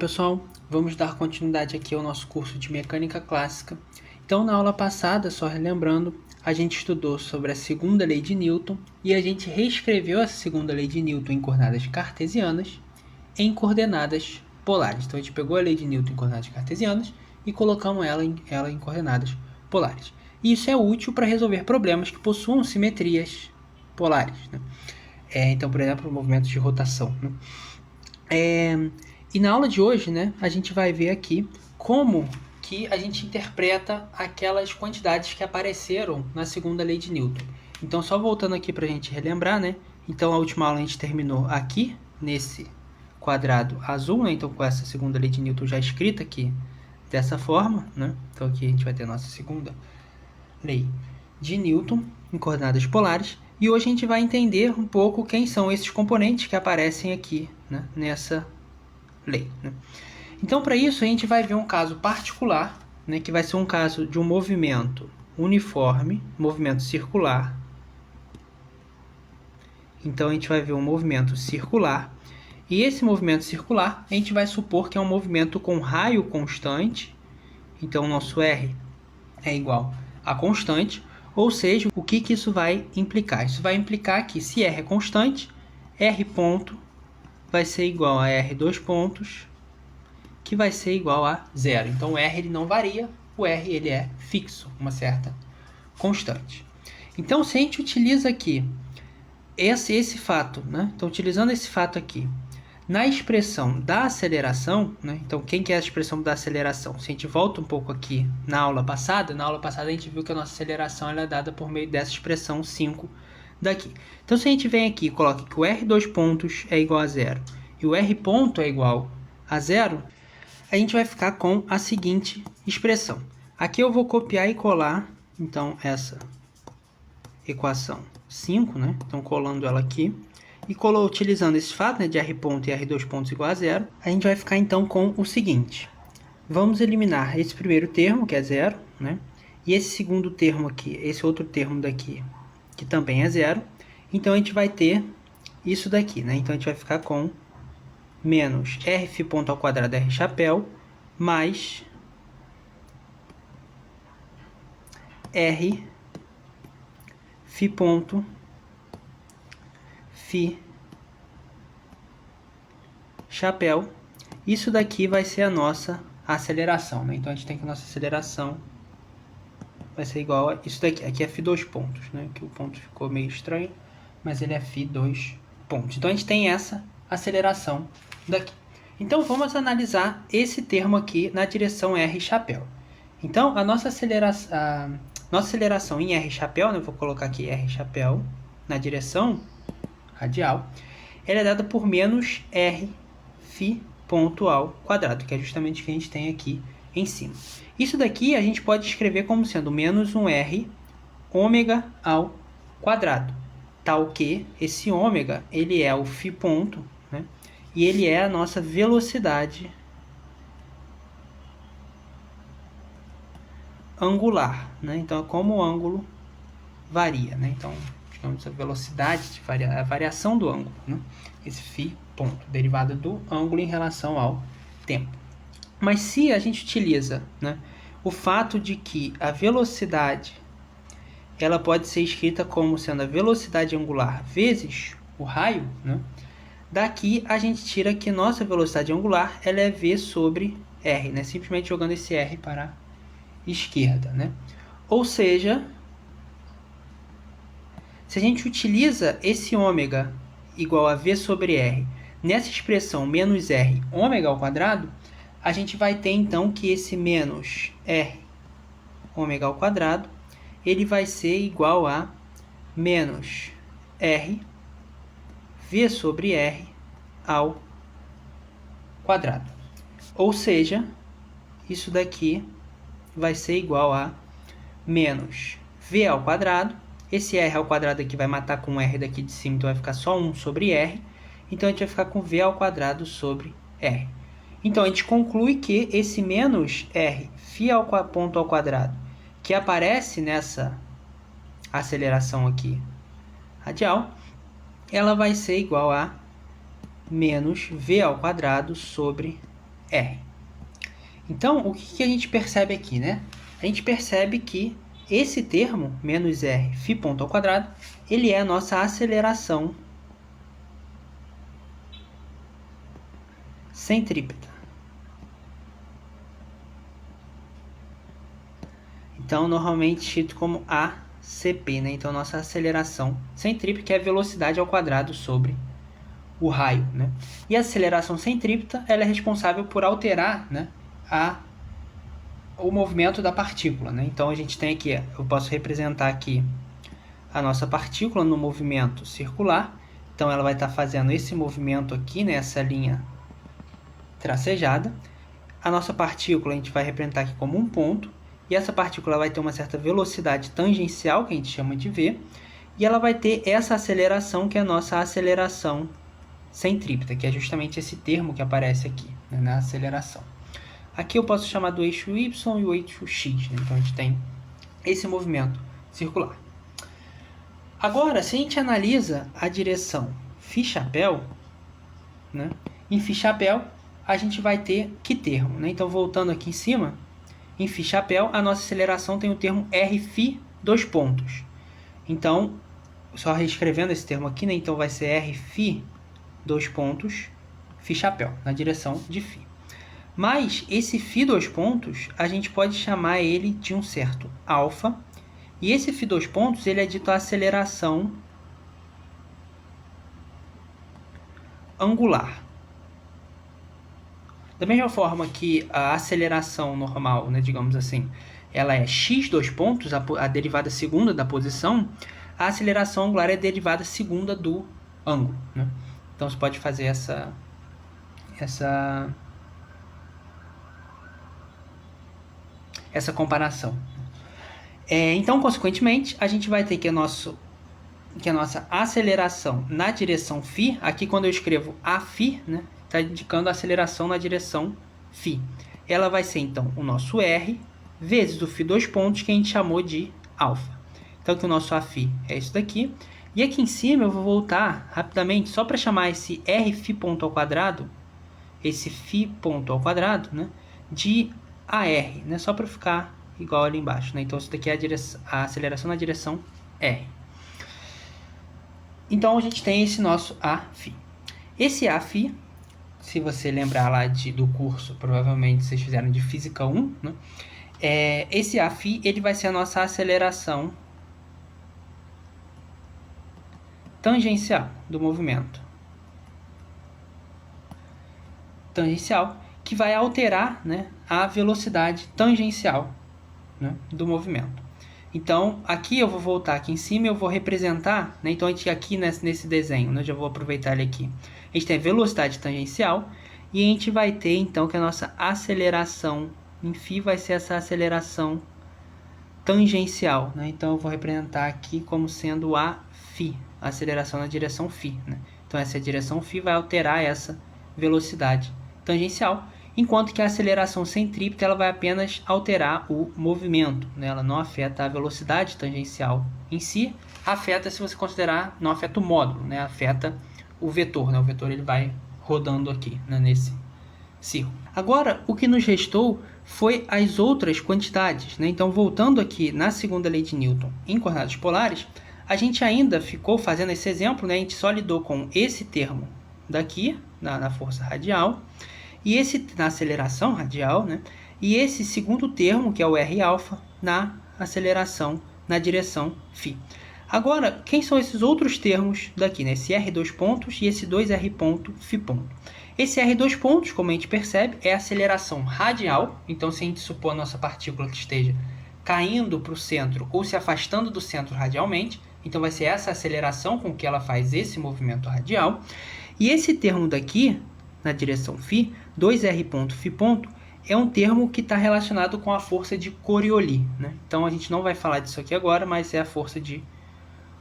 pessoal, vamos dar continuidade aqui ao nosso curso de Mecânica Clássica. Então, na aula passada, só relembrando, a gente estudou sobre a segunda lei de Newton e a gente reescreveu essa segunda lei de Newton em coordenadas cartesianas em coordenadas polares. Então, a gente pegou a lei de Newton em coordenadas cartesianas e colocamos ela em coordenadas polares. E isso é útil para resolver problemas que possuam simetrias polares, né? Então, por exemplo, movimentos de rotação, né? E na aula de hoje, né, a gente vai ver aqui como que a gente interpreta aquelas quantidades que apareceram na segunda lei de Newton. Então, só voltando aqui para a gente relembrar, né? Então, a última aula a gente terminou aqui, nesse quadrado azul, né? Então, com essa segunda lei de Newton já escrita aqui dessa forma, né? Então, aqui a gente vai ter a nossa segunda lei de Newton em coordenadas polares. E hoje a gente vai entender um pouco quem são esses componentes que aparecem aqui, né, nessa lei, né? Então, para isso, a gente vai ver um caso particular, né, que vai ser um caso de um movimento uniforme, movimento circular. Então, a gente vai ver um movimento circular. E esse movimento circular, a gente vai supor que é um movimento com raio constante. Então, o nosso R é igual a constante. Ou seja, o que isso vai implicar? Isso vai implicar que, se R é constante, R ponto vai ser igual a R dois pontos, que vai ser igual a zero. Então, o R ele não varia, o R ele é fixo, uma certa constante. Então, se a gente utiliza aqui esse fato, né? Então, utilizando esse fato aqui, na expressão da aceleração, né? Então, quem que é a expressão da aceleração? Se a gente volta um pouco aqui na aula passada a gente viu que a nossa aceleração ela é dada por meio dessa expressão 5 daqui. Então, se a gente vem aqui e coloca que o R dois pontos é igual a zero e o R ponto é igual a zero, a gente vai ficar com a seguinte expressão. Aqui eu vou copiar e colar, então, essa equação 5, né? Então, colando ela aqui. E utilizando esse fato, né, de R ponto e R dois pontos igual a zero, a gente vai ficar então com o seguinte. Vamos eliminar esse primeiro termo, que é zero, né? E esse segundo termo aqui, esse outro termo daqui, que também é zero. Então, a gente vai ter isso daqui, né? Então, a gente vai ficar com menos R ponto ao quadrado R chapéu, mais R Φ ponto Φ chapéu. Isso daqui vai ser a nossa aceleração, né? Então, a gente tem que a nossa aceleração vai ser igual a isso daqui. Aqui é Φ dois pontos, né? Que o ponto ficou meio estranho, mas ele é Φ dois pontos. Então, a gente tem essa aceleração daqui. Então, vamos analisar esse termo aqui na direção R chapéu. Então, a nossa aceleração em R chapéu, né? Eu vou colocar aqui R chapéu na direção radial, ela é dada por menos R Φ ponto ao quadrado, que é justamente o que a gente tem aqui em cima. Isso daqui a gente pode escrever como sendo menos um R ômega ao quadrado, tal que esse ômega ele é o Φ ponto, né? E ele é a nossa velocidade angular, né? Então, como o ângulo varia, né? Então, digamos a velocidade, a variação do ângulo, né? Esse Φ ponto, derivada do ângulo em relação ao tempo. Mas se a gente utiliza, né, o fato de que a velocidade ela pode ser escrita como sendo a velocidade angular vezes o raio, né? Daqui a gente tira que nossa velocidade angular ela é V sobre R, né? Simplesmente jogando esse R para a esquerda, né? Ou seja, se a gente utiliza esse ômega igual a V sobre R nessa expressão menos R ômega ao quadrado, a gente vai ter então que esse menos R ômega ao quadrado ele vai ser igual a menos R V sobre R ao quadrado. Ou seja, isso daqui vai ser igual a menos V ao quadrado. Esse R ao quadrado aqui vai matar com o R daqui de cima, então vai ficar só 1 sobre R. Então, a gente vai ficar com V ao quadrado sobre R. Então, a gente conclui que esse menos R Φ ao ponto ao quadrado, que aparece nessa aceleração aqui radial, ela vai ser igual a menos V ao quadrado sobre R. Então, o que a gente percebe aqui, né? A gente percebe que esse termo, menos R φ ponto ao quadrado, ele é a nossa aceleração centrípeta. Então, normalmente escrito como ACP, né? Então, nossa aceleração centrípeta é a velocidade ao quadrado sobre o raio, né? E a aceleração centrípeta, ela é responsável por alterar, né, o movimento da partícula, né? Então, a gente tem aqui, eu posso representar aqui a nossa partícula no movimento circular. Então, ela vai estar fazendo esse movimento aqui, né, essa linha tracejada. A nossa partícula a gente vai representar aqui como um ponto. E essa partícula vai ter uma certa velocidade tangencial, que a gente chama de v. E ela vai ter essa aceleração, que é a nossa aceleração centrípeta, que é justamente esse termo que aparece aqui, né, na aceleração. Aqui eu posso chamar do eixo y e o eixo x, né? Então a gente tem esse movimento circular. Agora, se a gente analisa a direção φ-chapéu, né? Em φ-chapéu a gente vai ter que termo, né? Então, voltando aqui em cima, em φ-chapéu a nossa aceleração tem o termo rφ dois pontos. Então, só reescrevendo esse termo aqui, né? Então vai ser rφ dois pontos φ-chapéu, na direção de φ. Mas esse φ dois pontos, a gente pode chamar ele de um certo alfa. E esse φ dois pontos, ele é dito a aceleração angular. Da mesma forma que a aceleração normal, né, digamos assim, ela é x dois pontos, a derivada segunda da posição, a aceleração angular é a derivada segunda do ângulo, né? Então, você pode fazer essa comparação. Então, consequentemente, a gente vai ter que a nossa aceleração na direção φ, aqui quando eu escrevo Aφ, né, está indicando a aceleração na direção φ. Ela vai ser, então, o nosso R vezes o φ dois pontos, que a gente chamou de alfa. Então, que o nosso Aφ é isso daqui. E aqui em cima eu vou voltar rapidamente só para chamar esse Rφ ponto ao quadrado, esse φ ponto ao quadrado, né, de AR, né, só para ficar igual ali embaixo, né? Então, isso daqui é a aceleração na direção R. Então, a gente tem esse nosso Aφ. Esse Aφ, se você lembrar lá do curso, provavelmente vocês fizeram de Física 1, né? Esse Aφ, ele vai ser a nossa aceleração tangencial do movimento. Tangencial, que vai alterar, né, a velocidade tangencial, né, do movimento. Então, aqui eu vou voltar aqui em cima e eu vou representar, né, então a gente aqui nesse desenho, né, já vou aproveitar ele aqui. A gente tem a velocidade tangencial e a gente vai ter, então, que a nossa aceleração em φ vai ser essa aceleração tangencial, né? Então, eu vou representar aqui como sendo a φ, a aceleração na direção φ, né? Então, essa direção φ vai alterar essa velocidade tangencial, enquanto que a aceleração centrípeta ela vai apenas alterar o movimento, né? Ela não afeta a velocidade tangencial em si, afeta, se você considerar, não afeta o módulo, né? Afeta o vetor, né? O vetor ele vai rodando aqui, né, nesse círculo. Agora, o que nos restou foi as outras quantidades, né? Então, voltando aqui na segunda lei de Newton em coordenadas polares, a gente ainda ficou fazendo esse exemplo, né? A gente só lidou com esse termo daqui, na força radial, e esse na aceleração radial, né? E esse segundo termo, que é o R-alfa, na aceleração na direção φ. Agora, quem são esses outros termos daqui, né? Esse R dois pontos e esse 2R ponto φ ponto. Esse R dois pontos, como a gente percebe, é a aceleração radial. Então, se a gente supor a nossa partícula que esteja caindo para o centro ou se afastando do centro radialmente, então vai ser essa aceleração com que ela faz esse movimento radial. E esse termo daqui, na direção φ, 2R ponto φ ponto, é um termo que está relacionado com a força de Coriolis, né? Então, a gente não vai falar disso aqui agora, mas é a força de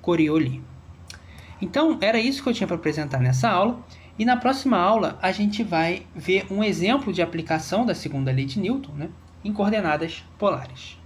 Coriolis. Então, era isso que eu tinha para apresentar nessa aula. E na próxima aula, a gente vai ver um exemplo de aplicação da segunda lei de Newton, né, em coordenadas polares.